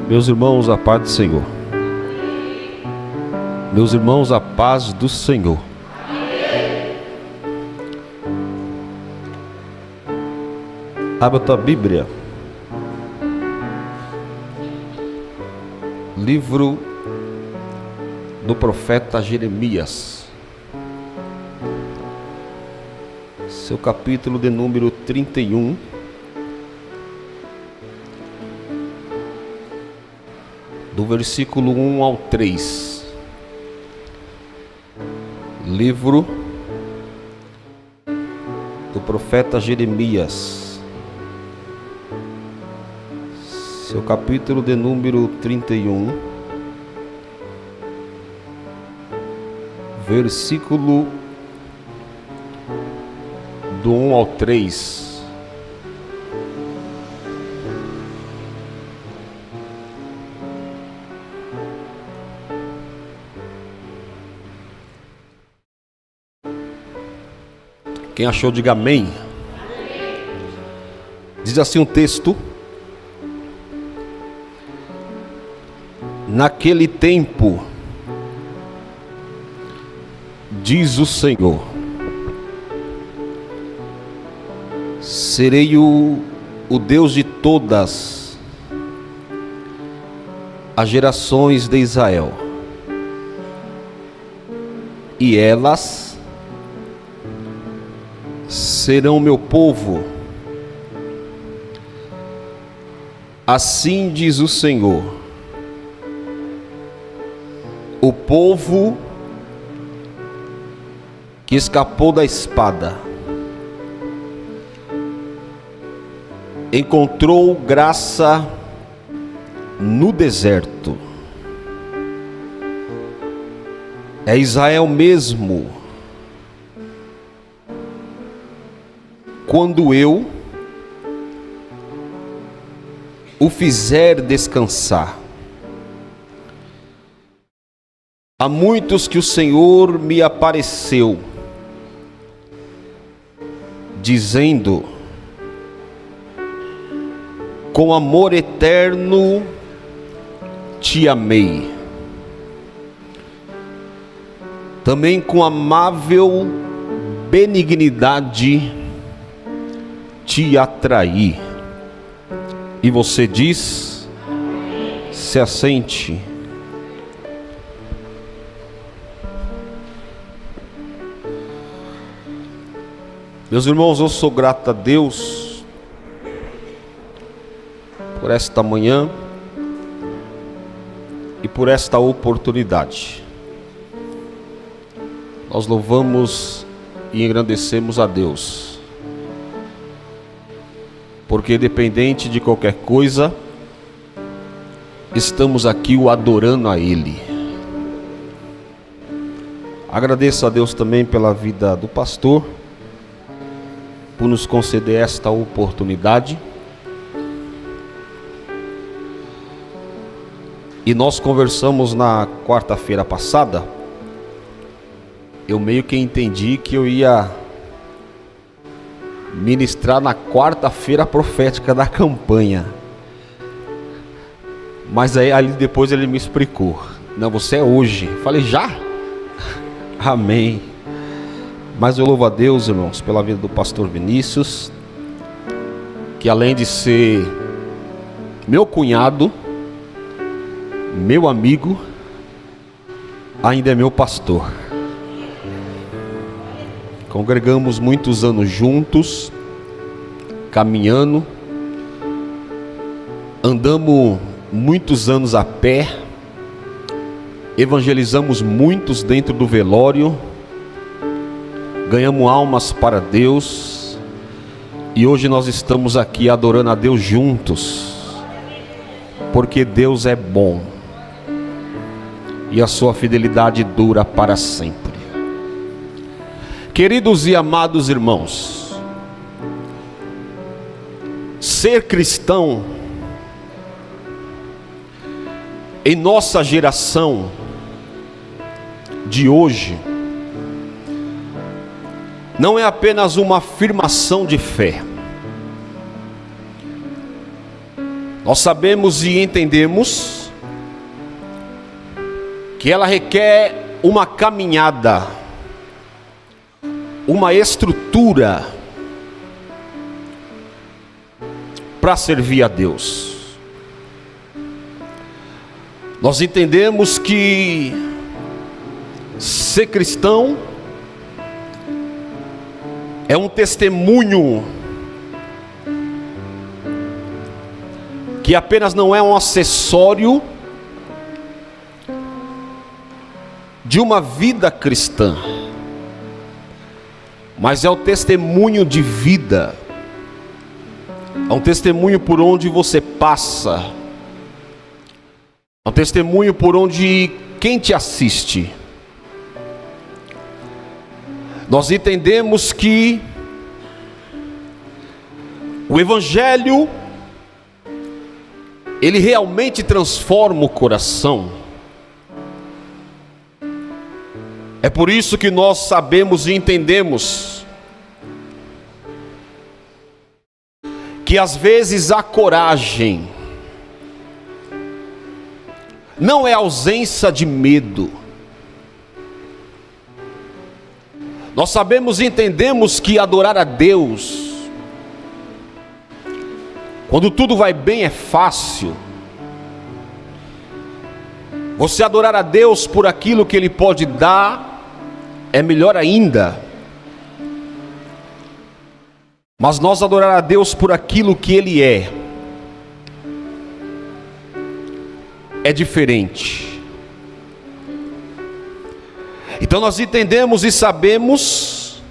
Meus irmãos, a paz do Senhor. Meus irmãos, a paz do Senhor. Abra a tua Bíblia. Livro do profeta Jeremias. Seu capítulo de número 31. Do versículo 1 ao 3. Livro do profeta Jeremias. Seu capítulo de número 31. Versículo do 1 ao 3. Quem achou, diga amém. Diz assim um texto: naquele tempo, diz o Senhor, serei o Deus de todas as gerações de Israel, e elas serão meu povo. Assim diz o Senhor, o povo que escapou da espada encontrou graça no deserto. É Israel mesmo, quando eu o fizer descansar. Há muitos que o Senhor me apareceu, dizendo: com amor eterno te amei, também com amável benignidade te atraí. E você diz: se assente. Meus irmãos, eu sou grato a Deus por esta manhã e por esta oportunidade. Nós louvamos e engrandecemos a Deus, porque independente de qualquer coisa, estamos aqui o adorando a Ele. Agradeço a Deus também pela vida do pastor, por nos conceder esta oportunidade. E nós conversamos na quarta-feira passada. Eu meio que entendi que eu ia ministrar na quarta-feira profética da campanha, mas aí ali depois ele me explicou: não, você é hoje. Falei: já? Amém. Mas eu louvo a Deus, irmãos, pela vida do pastor Vinícius, que além de ser meu cunhado, meu amigo, ainda é meu pastor. Congregamos muitos anos juntos, caminhando, andamos muitos anos a pé, evangelizamos muitos dentro do velório, ganhamos almas para Deus, e hoje nós estamos aqui adorando a Deus juntos, porque Deus é bom e a sua fidelidade dura para sempre. Queridos e amados irmãos, ser cristão em nossa geração de hoje não é apenas uma afirmação de fé, Nós sabemos e entendemos que ela requer uma caminhada, uma estrutura para servir a Deus. Nós entendemos que ser cristão é um testemunho que apenas não é um acessório de uma vida cristã, mas é o testemunho de vida, é um testemunho por onde você passa, é um testemunho por onde quem te assiste. Nós entendemos que o Evangelho, ele realmente transforma o coração. É por isso que nós sabemos e entendemos que às vezes a coragem não é ausência de medo. Nós sabemos e entendemos que adorar a Deus, quando tudo vai bem, é fácil. Você adorar a Deus por aquilo que Ele pode dar, é melhor ainda. Mas nós adorar a Deus por aquilo que Ele é diferente. Então nós entendemos e sabemos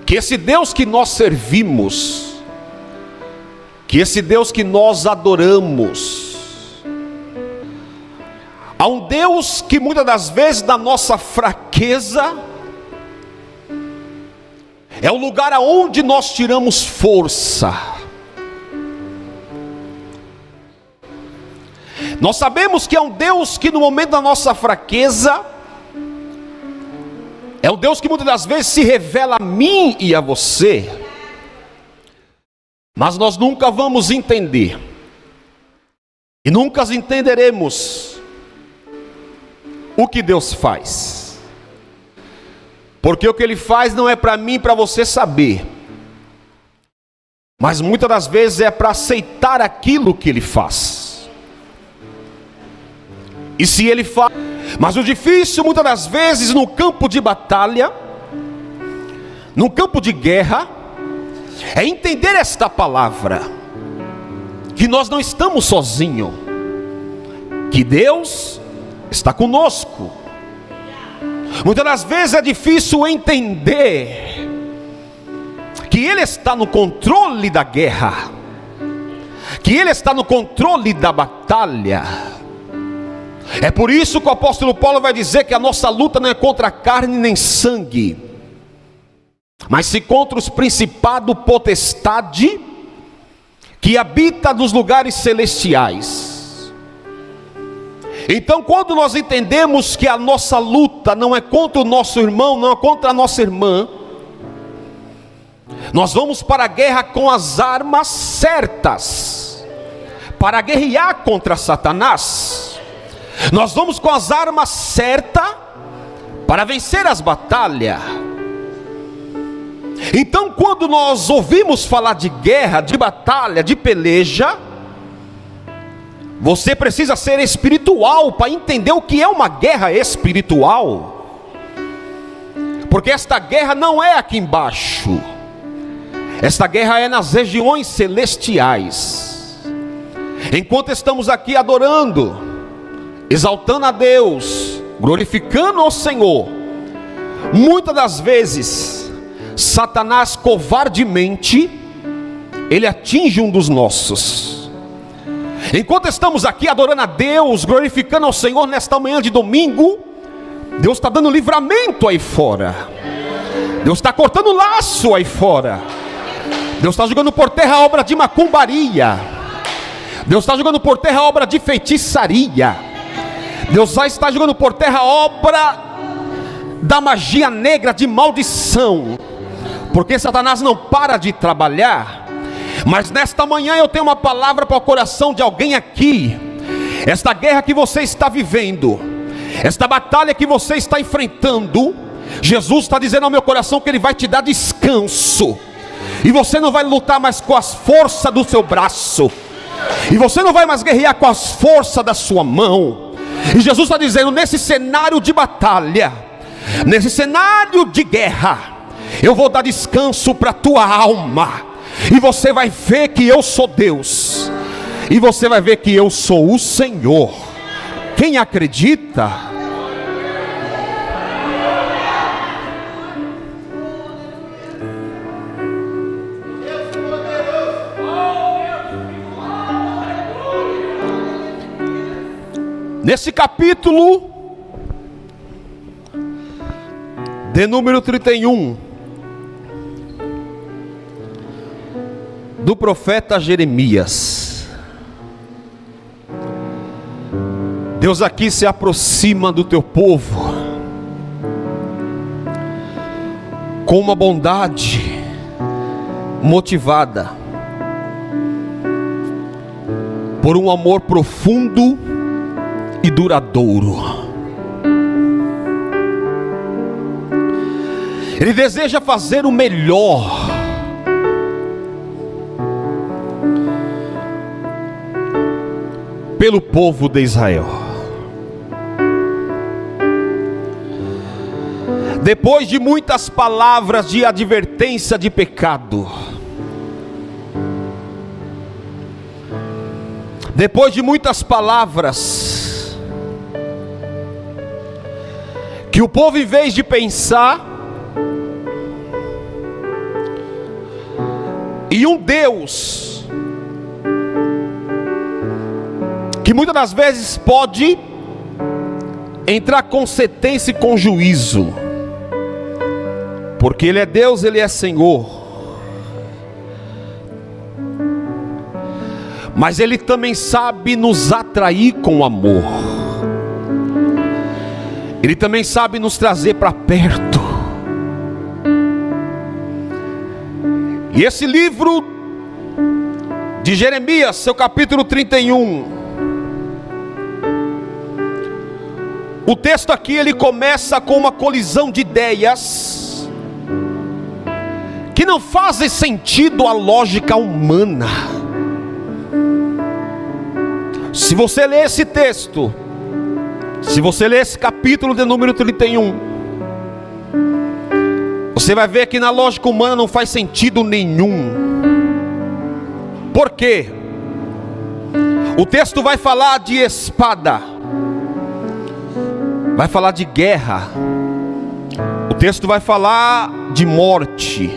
que esse Deus que nós servimos, que esse Deus que nós adoramos, há um Deus que muitas das vezes na nossa fraqueza é o lugar aonde nós tiramos força. Nós sabemos que é um Deus que no momento da nossa fraqueza, é um Deus que muitas das vezes se revela a mim e a você, mas nós nunca vamos entender, e nunca entenderemos o que Deus faz, porque o que Ele faz não é para mim e para você saber, mas muitas das vezes é para aceitar aquilo que Ele faz. E se Ele faz, mas o difícil muitas das vezes no campo de batalha, no campo de guerra, é entender esta palavra, que nós não estamos sozinhos, que Deus está conosco. Muitas das vezes é difícil entender que Ele está no controle da guerra, que Ele está no controle da batalha. É por isso que o apóstolo Paulo vai dizer que a nossa luta não é contra a carne nem sangue, mas sim contra os principados, potestade que habita nos lugares celestiais. Então quando nós entendemos que a nossa luta não é contra o nosso irmão, não é contra a nossa irmã, nós vamos para a guerra com as armas certas, para guerrear contra Satanás. Nós vamos com as armas certas para vencer as batalhas. Então quando nós ouvimos falar de guerra, de batalha, de peleja, você precisa ser espiritual para entender o que é uma guerra espiritual, porque esta guerra não é aqui embaixo, esta guerra é nas regiões celestiais. Enquanto estamos aqui adorando, exaltando a Deus, glorificando ao Senhor, muitas das vezes Satanás covardemente ele atinge um dos nossos. Enquanto estamos aqui adorando a Deus, glorificando ao Senhor nesta manhã de domingo, Deus está dando livramento aí fora, Deus está cortando laço aí fora, Deus está jogando por terra a obra de macumbaria, Deus está jogando por terra a obra de feitiçaria, Deus já está jogando por terra a obra da magia negra, de maldição, porque Satanás não para de trabalhar. Mas nesta manhã eu tenho uma palavra para o coração de alguém aqui. Esta guerra que você está vivendo, esta batalha que você está enfrentando, Jesus está dizendo ao meu coração que Ele vai te dar descanso. E você não vai lutar mais com as forças do seu braço, e você não vai mais guerrear com as forças da sua mão. E Jesus está dizendo: nesse cenário de batalha, nesse cenário de guerra, eu vou dar descanso para a tua alma. E você vai ver que eu sou Deus, e você vai ver que eu sou o Senhor. Quem acredita? Nesse capítulo de número 31 do profeta Jeremias, Deus aqui se aproxima do teu povo com uma bondade motivada por um amor profundo e duradouro. Ele deseja fazer o melhor pelo povo de Israel. Depois de muitas palavras de advertência de pecado, depois de muitas palavras que o povo, em vez de pensar em um Deus que muitas das vezes pode entrar com sentença e com juízo, porque Ele é Deus, Ele é Senhor, mas Ele também sabe nos atrair com amor. Ele também sabe nos trazer para perto. E esse livro de Jeremias, seu capítulo 31, o texto aqui ele começa com uma colisão de ideias que não fazem sentido à lógica humana. Se você ler esse texto, se você ler esse capítulo de número 31, você vai ver que na lógica humana não faz sentido nenhum. Por quê? O texto vai falar de espada, vai falar de guerra, o texto vai falar de morte,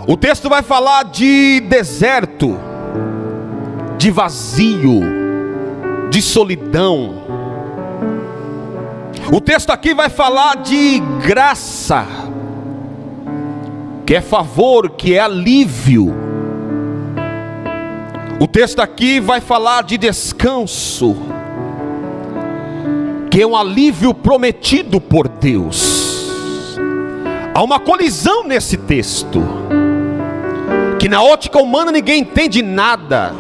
o texto vai falar de deserto, de vazio, de solidão. O texto aqui vai falar de graça, que é favor, que é alívio. O texto aqui vai falar de descanso, que é um alívio prometido por Deus. Há uma colisão nesse texto, que na ótica humana ninguém entende nada,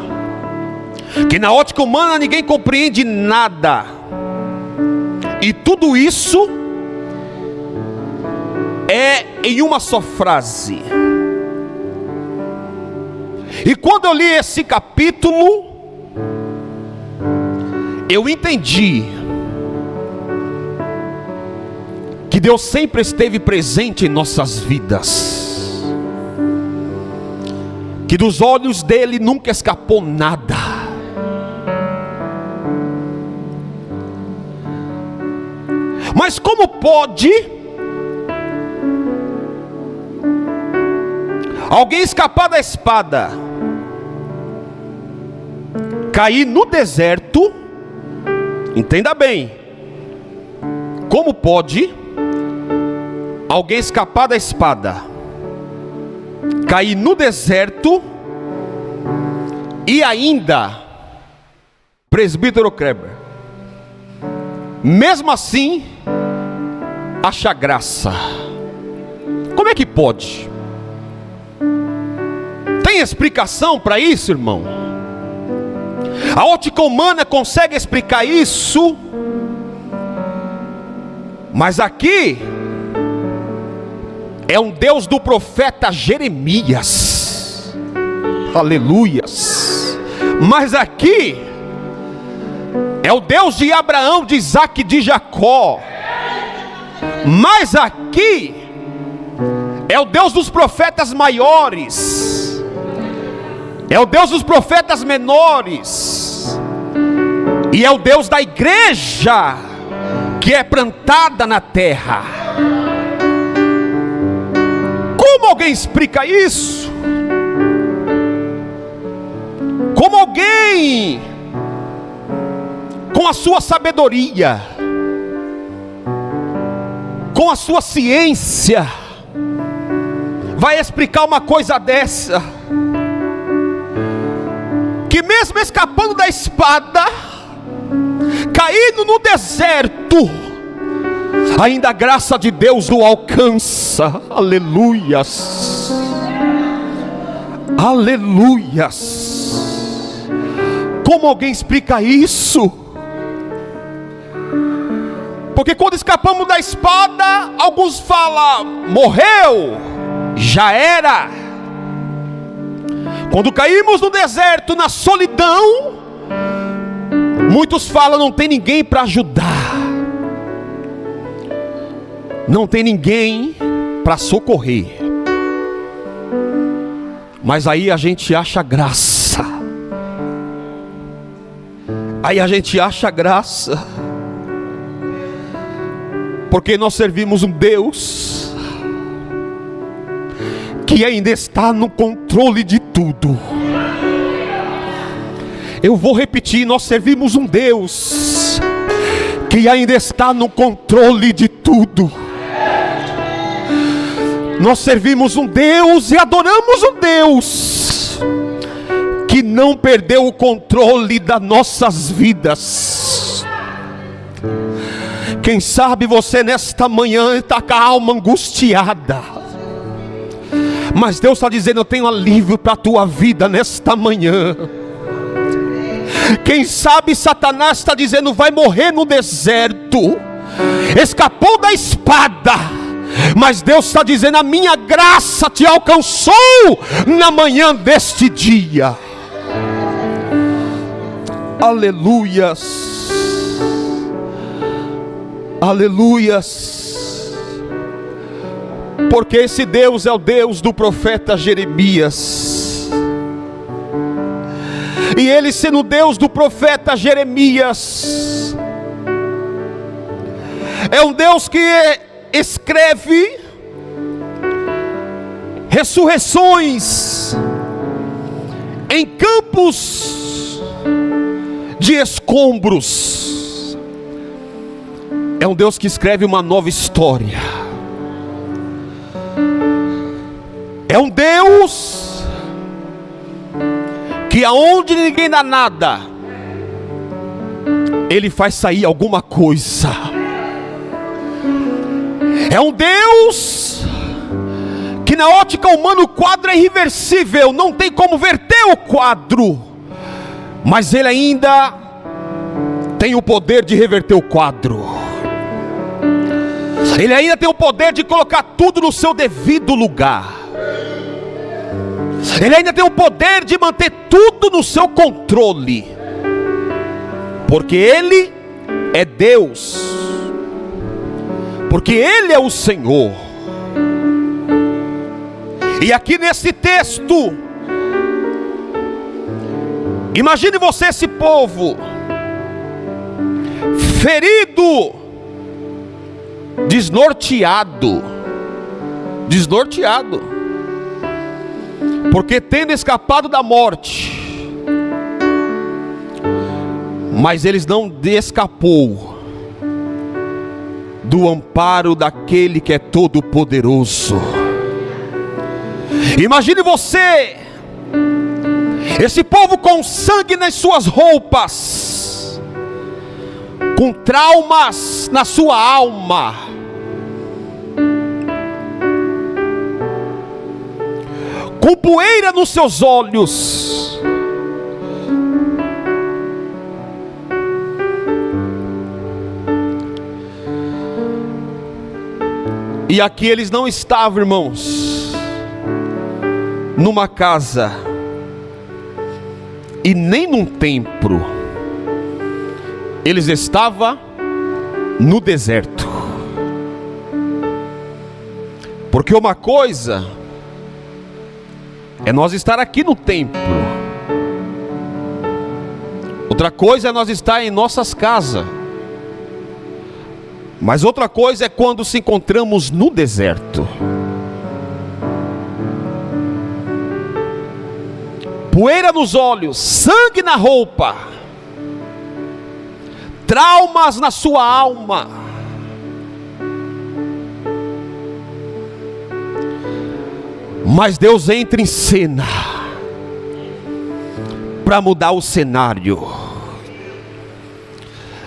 que na ótica humana ninguém compreende nada, e tudo isso é em uma só frase. E quando eu li esse capítulo, eu entendi que Deus sempre esteve presente em nossas vidas, que dos olhos dele nunca escapou nada. Mas como pode alguém escapar da espada, cair no deserto? Entenda bem, como pode alguém escapar da espada, cair no deserto e ainda, presbítero Kleber, mesmo assim achar graça? Como é que pode? Tem explicação para isso, irmão? A ótica humana consegue explicar isso, mas aqui é um Deus do profeta Jeremias. Aleluias. Mas aqui é o Deus de Abraão, de Isaac e de Jacó. Mas aqui é o Deus dos profetas maiores, é o Deus dos profetas menores, e é o Deus da igreja que é plantada na terra. Como alguém explica isso? Como alguém, com a sua sabedoria, com a sua ciência, vai explicar uma coisa dessa? Que mesmo escapando da espada, caindo no deserto, ainda a graça de Deus o alcança. Aleluias. Aleluias. Como alguém explica isso? Porque quando escapamos da espada, alguns falam, morreu, já era. Quando caímos no deserto, na solidão, muitos falam, não tem ninguém para ajudar, não tem ninguém para socorrer. Mas aí a gente acha graça. Aí a gente acha graça, porque nós servimos um Deus que ainda está no controle de tudo. Eu vou repetir, nós servimos um Deus que ainda está no controle de tudo. Nós servimos um Deus e adoramos um Deus que não perdeu o controle das nossas vidas. Quem sabe você nesta manhã está com a alma angustiada, mas Deus está dizendo, eu tenho alívio para a tua vida nesta manhã. Quem sabe Satanás está dizendo, vai morrer no deserto, escapou da espada, mas Deus está dizendo, a minha graça te alcançou na manhã deste dia. Aleluias. Aleluias. Porque esse Deus é o Deus do profeta Jeremias. E ele, sendo Deus do profeta Jeremias, é um Deus que escreve ressurreições em campos de escombros. É um Deus que escreve uma nova história. É um Deus que aonde ninguém dá nada, Ele faz sair alguma coisa. É um Deus que na ótica humana o quadro é irreversível, não tem como verter o quadro, mas Ele ainda tem o poder de reverter o quadro. Ele ainda tem o poder de colocar tudo no seu devido lugar. Ele ainda tem o poder de manter tudo no seu controle, porque Ele é Deus, porque Ele é o Senhor. E aqui nesse texto, imagine você, esse povo ferido, desnorteado, porque tendo escapado da morte, mas eles não escapou do amparo daquele que é todo poderoso. Imagine você, esse povo com sangue nas suas roupas, com traumas na sua alma, com poeira nos seus olhos. E aqui eles não estavam, irmãos, numa casa e nem num templo. Eles estavam no deserto. Porque uma coisa é nós estar aqui no templo, outra coisa é nós estar em nossas casas. Mas outra coisa é quando se encontramos no deserto. Poeira nos olhos, sangue na roupa, traumas na sua alma. Mas Deus entra em cena para mudar o cenário.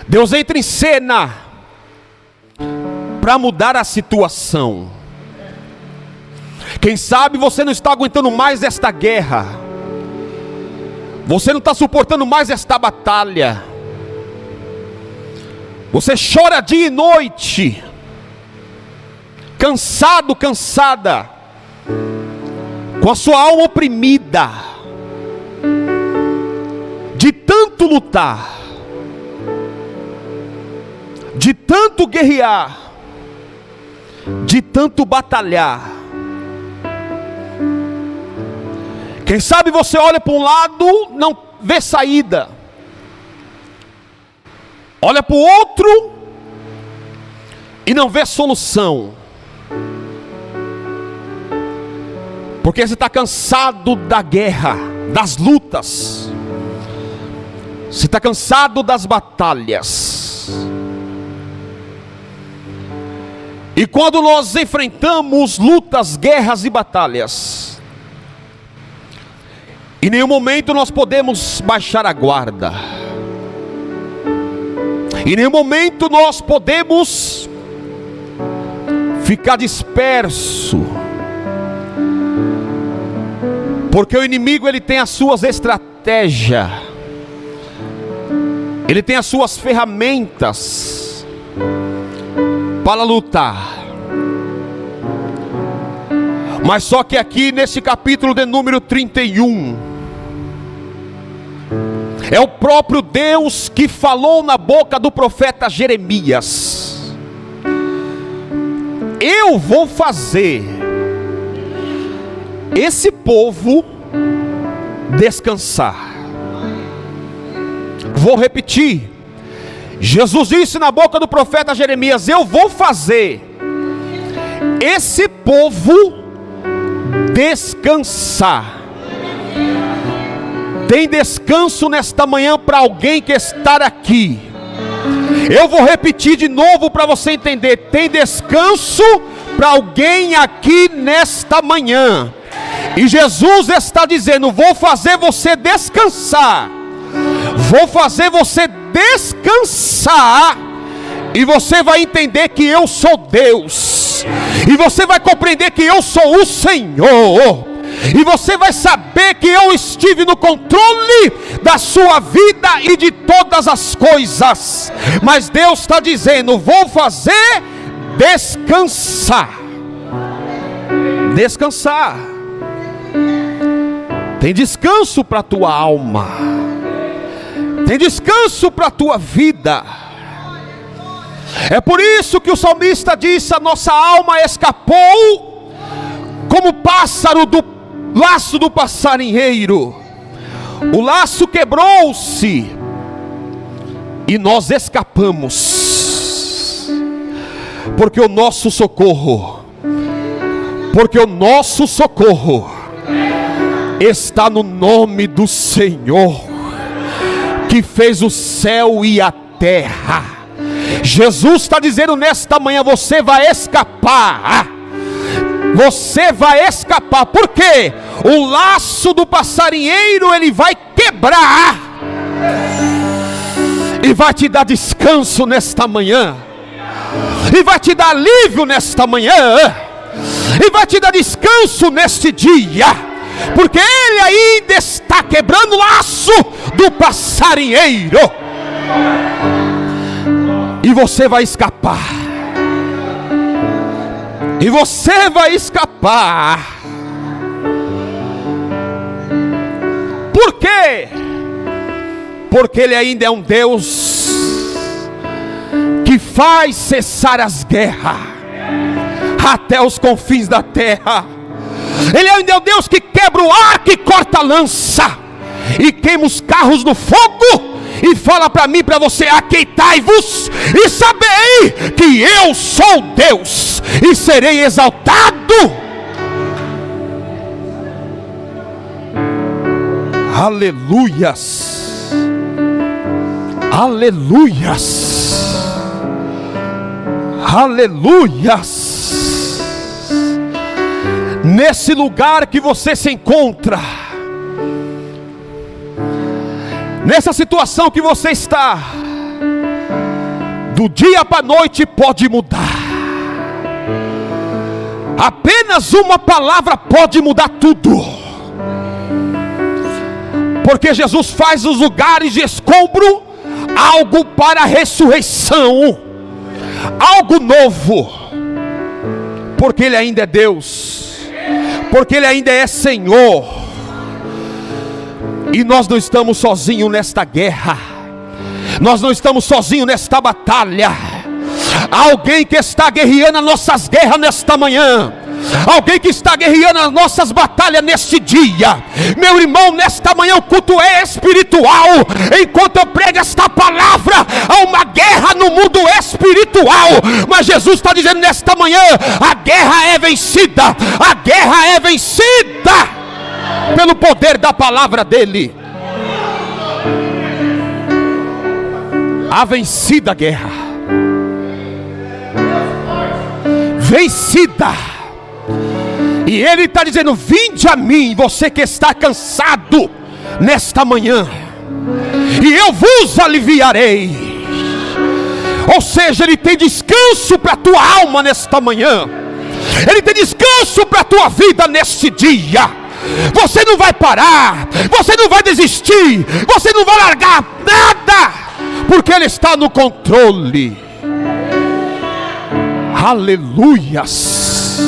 Deus entra em cena para mudar a situação. Quem sabe você não está aguentando mais esta guerra, você não está suportando mais esta batalha, você chora dia e noite, cansado, cansada, com a sua alma oprimida, de tanto lutar, de tanto guerrear, de tanto batalhar. Quem sabe você olha para um lado, não vê saída, olha para o outro e não vê solução, porque você está cansado da guerra, das lutas, você está cansado das batalhas. E quando nós enfrentamos lutas, guerras e batalhas, em nenhum momento nós podemos baixar a guarda, em nenhum momento nós podemos ficar disperso, porque o inimigo ele tem as suas estratégias, ele tem as suas ferramentas para lutar. Mas só que aqui nesse capítulo de número 31, é o próprio Deus que falou na boca do profeta Jeremias: eu vou fazer esse povo descansar. Vou repetir. Jesus disse na boca do profeta Jeremias: eu vou fazer esse povo descansar. Tem descanso nesta manhã para alguém que está aqui. Eu vou repetir de novo para você entender. Tem descanso para alguém aqui nesta manhã. E Jesus está dizendo: vou fazer você descansar, vou fazer você descansar, e você vai entender que eu sou Deus, e você vai compreender que eu sou o Senhor, e você vai saber que eu estive no controle da sua vida e de todas as coisas. Mas Deus está dizendo: vou fazer descansar. Descansar. Tem descanso para a tua alma, tem descanso para a tua vida. É por isso que o salmista disse: a nossa alma escapou como pássaro do laço do passarinheiro. O laço quebrou-se e nós escapamos, porque o nosso socorro está no nome do Senhor, que fez o céu e a terra. Jesus está dizendo nesta manhã: você vai escapar. Você vai escapar. Por quê? O laço do passarinheiro ele vai quebrar e vai te dar descanso nesta manhã, e vai te dar alívio nesta manhã, e vai te dar descanso neste dia. porque Ele ainda está quebrando o laço do passarinheiro, e você vai escapar, e você vai escapar. Por quê? Porque Ele ainda é um Deus que faz cessar as guerras até os confins da terra. Ele ainda é o Deus que quebra o arco e corta a lança e queima os carros no fogo, e fala para mim e para você: aqueitai-vos e sabei que eu sou Deus e serei exaltado. Aleluias, aleluias, aleluias. Nesse lugar que você se encontra, nessa situação que você está, do dia para a noite pode mudar. Apenas uma palavra pode mudar tudo, porque Jesus faz os lugares de escombro algo para a ressurreição, algo novo, porque Ele ainda é Deus, porque Ele ainda é Senhor. E nós não estamos sozinhos nesta guerra, nós não estamos sozinhos nesta batalha. Há alguém que está guerreando as nossas guerras nesta manhã, alguém que está guerreando as nossas batalhas neste dia. Meu irmão, nesta manhã o culto é espiritual. Enquanto eu prego esta palavra, há uma guerra no mundo espiritual, mas Jesus está dizendo nesta manhã: a guerra é vencida, a guerra é vencida pelo poder da palavra dele. A vencida guerra, vencida. E Ele está dizendo: vinde a mim, você que está cansado nesta manhã, e eu vos aliviarei. Ou seja, Ele tem descanso para a tua alma nesta manhã, Ele tem descanso para a tua vida neste dia. Você não vai parar, você não vai desistir, você não vai largar nada, porque Ele está no controle. Aleluias.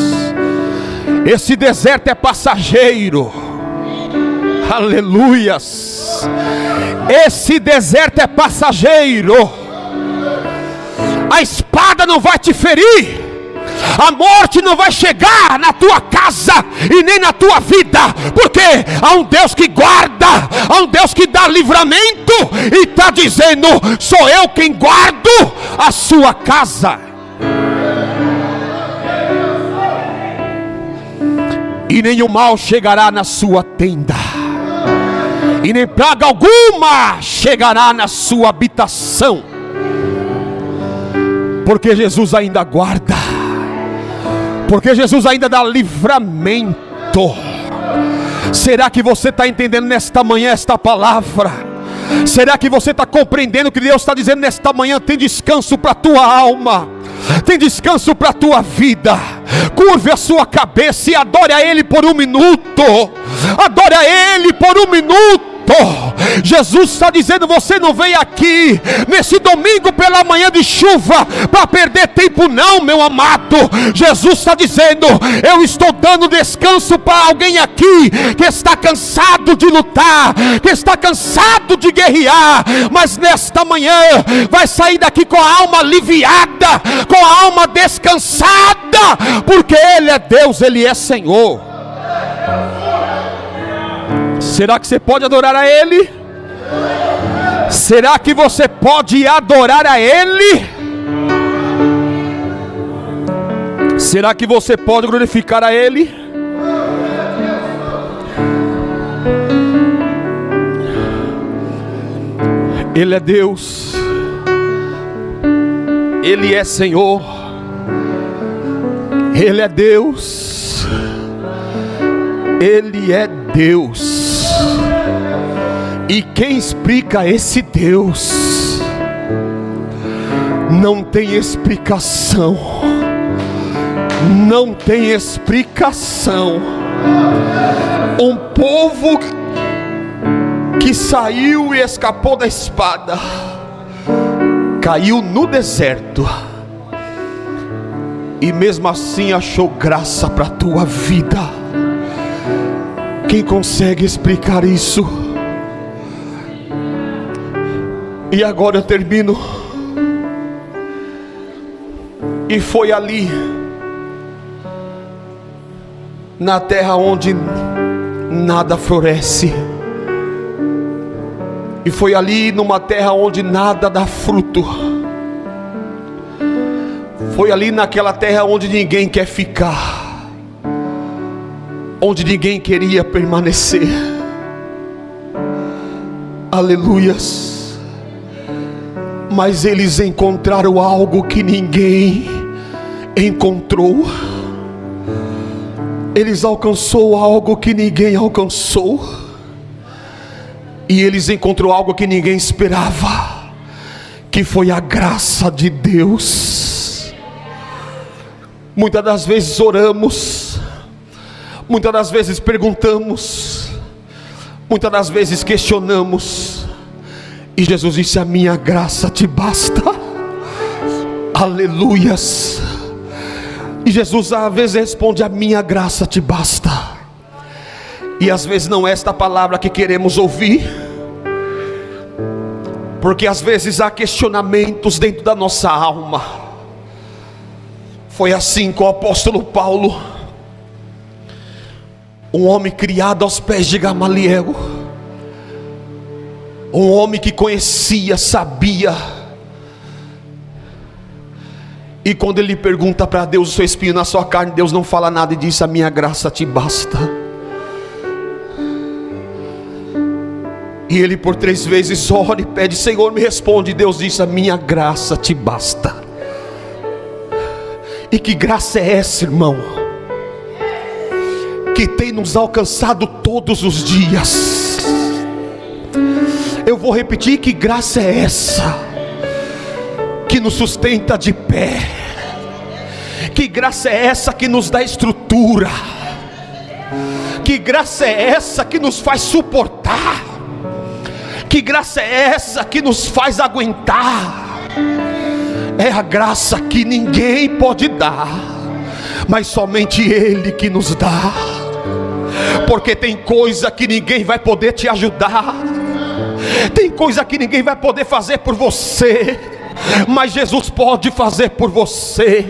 Esse deserto é passageiro. Aleluias. Esse deserto é passageiro. A espada não vai te ferir, a morte não vai chegar na tua casa e nem na tua vida, porque há um Deus que guarda, há um Deus que dá livramento, e está dizendo: sou eu quem guardo a sua casa. E nenhum mal chegará na sua tenda, e nem praga alguma chegará na sua habitação, porque Jesus ainda guarda, porque Jesus ainda dá livramento. Será que você está entendendo nesta manhã esta palavra? Será que você está compreendendo o que Deus está dizendo nesta manhã? Tem descanso para a tua alma, tem descanso para a tua vida. Curve a sua cabeça e adore a Ele por um minuto. Adore a Ele por um minuto. Jesus está dizendo: você não veio aqui nesse domingo pela manhã de chuva para perder tempo, não, meu amado. Jesus está dizendo: eu estou dando descanso para alguém aqui que está cansado de lutar, que está cansado de guerrear, mas nesta manhã vai sair daqui com a alma aliviada, com a alma descansada, porque Ele é Deus, Ele é Senhor. Será que você pode adorar a Ele? Será que você pode adorar a Ele? Será que você pode glorificar a Ele? Ele é Deus, Ele é Senhor, Ele é Deus, Ele é Deus. E quem explica esse Deus não tem explicação, não tem explicação. Um povo que saiu e escapou da espada, caiu no deserto, e mesmo assim achou graça para a tua vida. Quem consegue explicar isso? E agora eu termino. E foi ali, na terra onde nada floresce, e foi ali numa terra onde nada dá fruto, foi ali naquela terra onde ninguém quer ficar, onde ninguém queria permanecer. Aleluias. Mas eles encontraram algo que ninguém encontrou. Eles alcançou algo que ninguém alcançou, e eles encontrou algo que ninguém esperava, que foi a graça de Deus. Muitas das vezes oramos, muitas das vezes perguntamos, muitas das vezes questionamos, e Jesus disse: a minha graça te basta. Aleluias. E Jesus às vezes responde: a minha graça te basta. E às vezes não é esta palavra que queremos ouvir, porque às vezes há questionamentos dentro da nossa alma. Foi assim com o apóstolo Paulo, um homem criado aos pés de Gamaliel, um homem que conhecia, sabia. E quando ele pergunta para Deus: o seu espinho na sua carne, Deus não fala nada e diz: a minha graça te basta. E ele por 3 vezes ora e pede: Senhor, me responde. E Deus diz: a minha graça te basta. E que graça é essa, irmão, que tem nos alcançado todos os dias? Eu vou repetir: que graça é essa que nos sustenta de pé? Que graça é essa que nos dá estrutura? Que graça é essa que nos faz suportar? Que graça é essa que nos faz aguentar? É a graça que ninguém pode dar, mas somente Ele que nos dá. Porque tem coisa que ninguém vai poder te ajudar, tem coisa que ninguém vai poder fazer por você, mas Jesus pode fazer por você.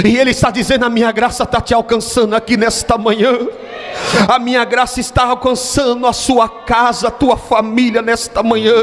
E Ele está dizendo: a minha graça está te alcançando aqui nesta manhã. A minha graça está alcançando a sua casa, a tua família nesta manhã.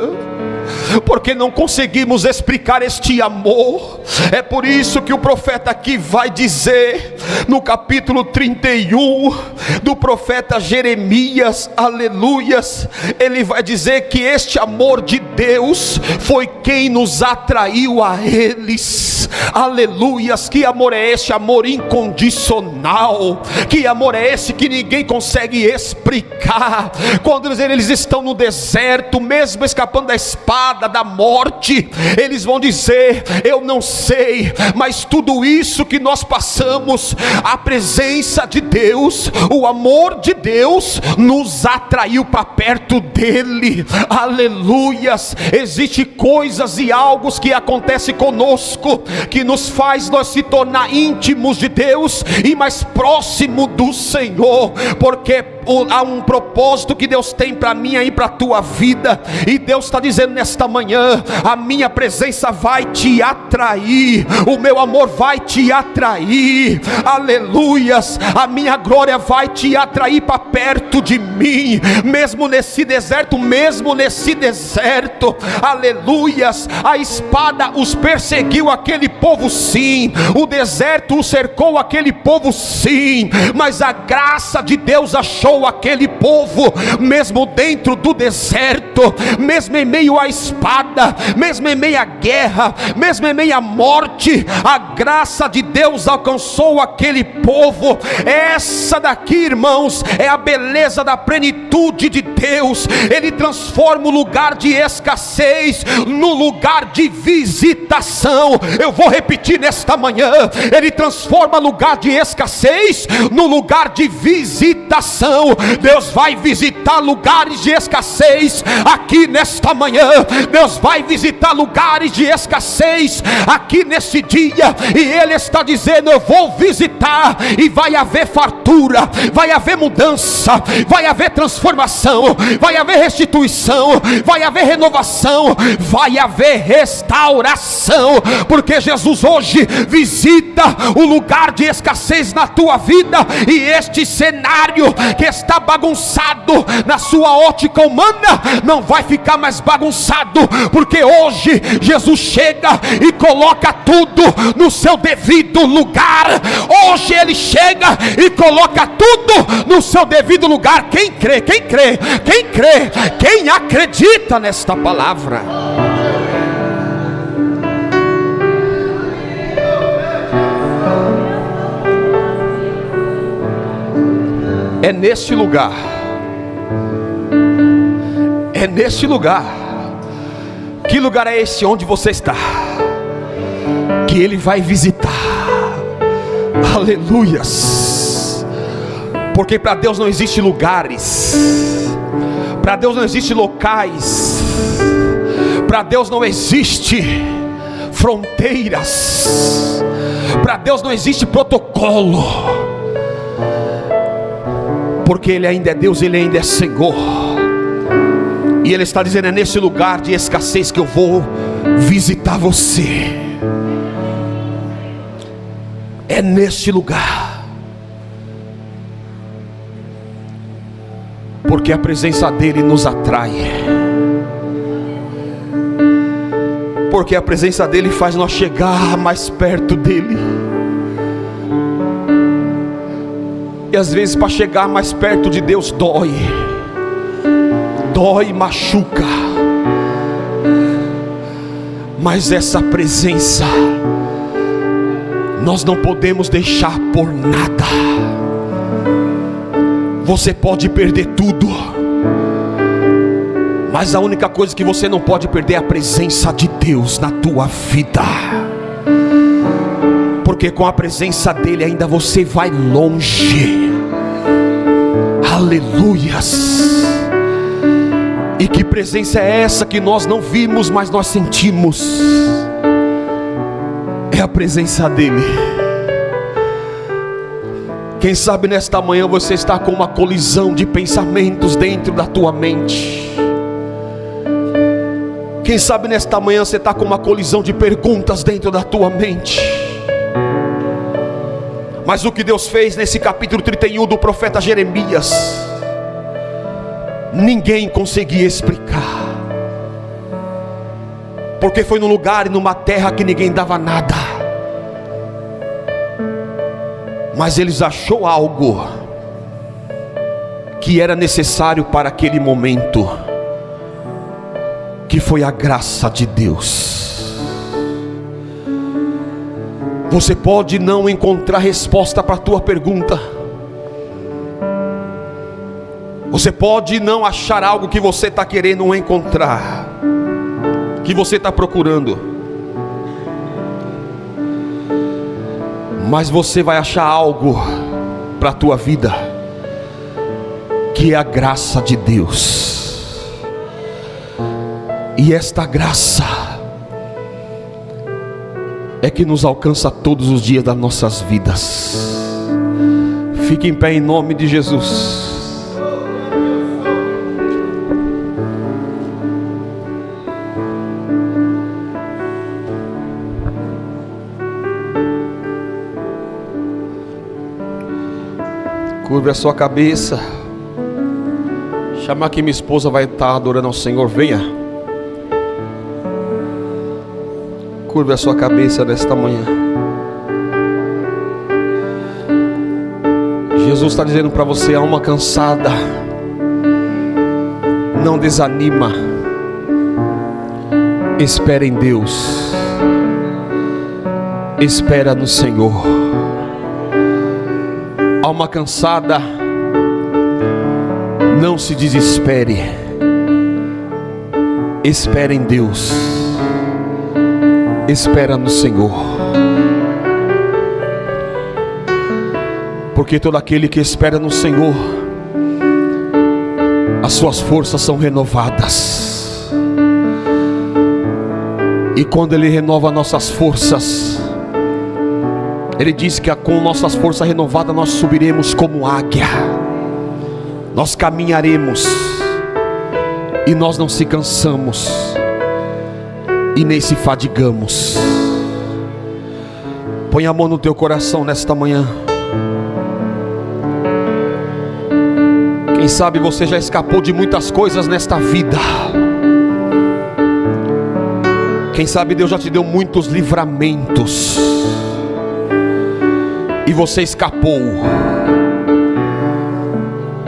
Porque não conseguimos explicar este amor. É por isso que o profeta aqui vai dizer, no capítulo 31 do profeta Jeremias, aleluias, ele vai dizer que este amor de Deus foi quem nos atraiu a eles. Aleluias. Que amor é esse? Amor incondicional. Que amor é esse que ninguém consegue explicar? Quando eles estão no deserto, mesmo escapando da espada, da morte, eles vão dizer: eu não sei, mas tudo isso que nós passamos, a presença de Deus, o amor de Deus nos atraiu para perto dele. Aleluias. Existem coisas e algo que acontece conosco, que nos faz nós se tornar íntimos de Deus e mais próximo do Senhor, porque há um propósito que Deus tem para mim e para a tua vida. E Deus está dizendo nesta manhã: a minha presença vai te atrair, o meu amor vai te atrair, aleluias. A minha glória vai te atrair para perto de mim, mesmo nesse deserto, aleluias. A espada os perseguiu, aquele povo sim, o deserto os cercou, aquele povo sim, mas a graça de Deus achou alcançou aquele povo, mesmo dentro do deserto, mesmo em meio à espada, mesmo em meio à guerra, mesmo em meio à morte, a graça de Deus alcançou aquele povo. Essa daqui, irmãos, é a beleza da plenitude de Deus. Ele transforma o lugar de escassez no lugar de visitação. Eu vou repetir nesta manhã: Ele transforma lugar de escassez no lugar de visitação. Deus vai visitar lugares de escassez aqui nesta manhã. Deus vai visitar lugares de escassez aqui nesse dia, e Ele está dizendo: eu vou visitar, e vai haver fartura, vai haver mudança, vai haver transformação, vai haver restituição, vai haver renovação, vai haver restauração, porque Jesus hoje visita o lugar de escassez na tua vida. E este cenário que está bagunçado na sua ótica humana não vai ficar mais bagunçado, porque hoje Jesus chega e coloca tudo no seu devido lugar. Hoje Ele chega e coloca tudo no seu devido lugar. Quem crê, quem crê, quem crê, quem acredita nesta palavra? É neste lugar, é neste lugar. Que lugar é esse onde você está? Que Ele vai visitar. Aleluias. Porque para Deus não existe lugares, para Deus não existe locais, para Deus não existe fronteiras, para Deus não existe protocolo, porque Ele ainda é Deus, Ele ainda é Senhor. E Ele está dizendo: é nesse lugar de escassez que eu vou visitar você. É neste lugar, porque a presença dEle nos atrai, porque a presença dEle faz nós chegar mais perto dEle. E às vezes para chegar mais perto de Deus dói, machuca, mas essa presença nós não podemos deixar por nada. Você pode perder tudo, mas a única coisa que você não pode perder é a presença de Deus na tua vida, porque com a presença dEle ainda você vai longe. Aleluias. E que presença é essa que nós não vimos, mas nós sentimos? É a presença dEle. Quem sabe nesta manhã você está com uma colisão de pensamentos dentro da tua mente. Quem sabe nesta manhã você está com uma colisão de perguntas dentro da tua mente. Mas o que Deus fez nesse capítulo 31 do profeta Jeremias, ninguém conseguia explicar, porque foi num lugar e numa terra que ninguém dava nada, mas eles achou algo que era necessário para aquele momento, que foi a graça de Deus. Você pode não encontrar resposta para a tua pergunta, você pode não achar algo que você está querendo encontrar, que você está procurando, mas você vai achar algo para a tua vida, que é a graça de Deus. E esta graça é que nos alcança todos os dias das nossas vidas. Fique em pé em nome de Jesus. Curve a sua cabeça. Chamar que minha esposa vai estar adorando ao Senhor. Venha. Curve a sua cabeça nesta manhã. Jesus está dizendo para você, alma cansada, não desanima, espera em Deus, espera no Senhor. Alma cansada, não se desespere, espera em Deus, espera no Senhor. Porque todo aquele que espera no Senhor, as suas forças são renovadas. E quando Ele renova nossas forças, Ele diz que com nossas forças renovadas nós subiremos como águia, nós caminharemos e nós não se cansamos e nem se fadigamos. Põe a mão no teu coração nesta manhã. Quem sabe você já escapou de muitas coisas nesta vida. Quem sabe Deus já te deu muitos livramentos e você escapou.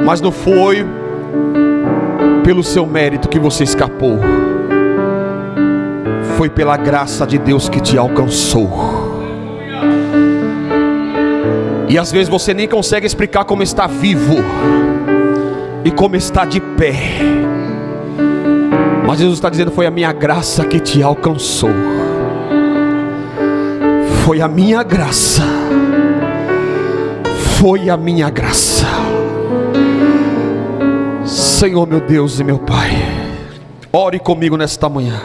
Mas não foi pelo seu mérito que você escapou. Foi pela graça de Deus que te alcançou. E às vezes você nem consegue explicar como está vivo e como está de pé. Mas Jesus está dizendo, foi a minha graça que te alcançou. Foi a minha graça. Foi a minha graça. Senhor meu Deus e meu Pai, ore comigo nesta manhã.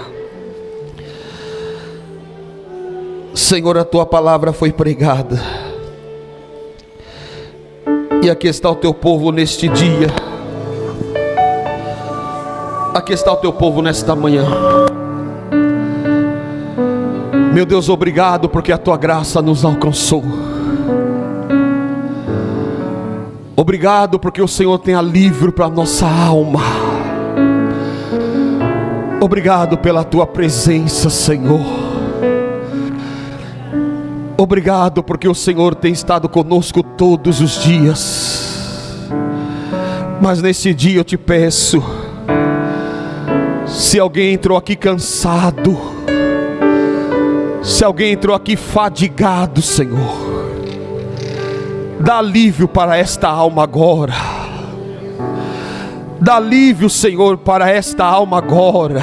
Senhor, a tua palavra foi pregada, e aqui está o teu povo neste dia. Aqui está o teu povo nesta manhã. Meu Deus, obrigado porque a tua graça nos alcançou. Obrigado porque o Senhor tem alívio para a nossa alma. Obrigado pela tua presença, Senhor. Obrigado porque o Senhor tem estado conosco todos os dias. Mas nesse dia eu te peço, se alguém entrou aqui cansado, se alguém entrou aqui fadigado, Senhor, dá alívio para esta alma agora. Dá alívio, Senhor, para esta alma agora.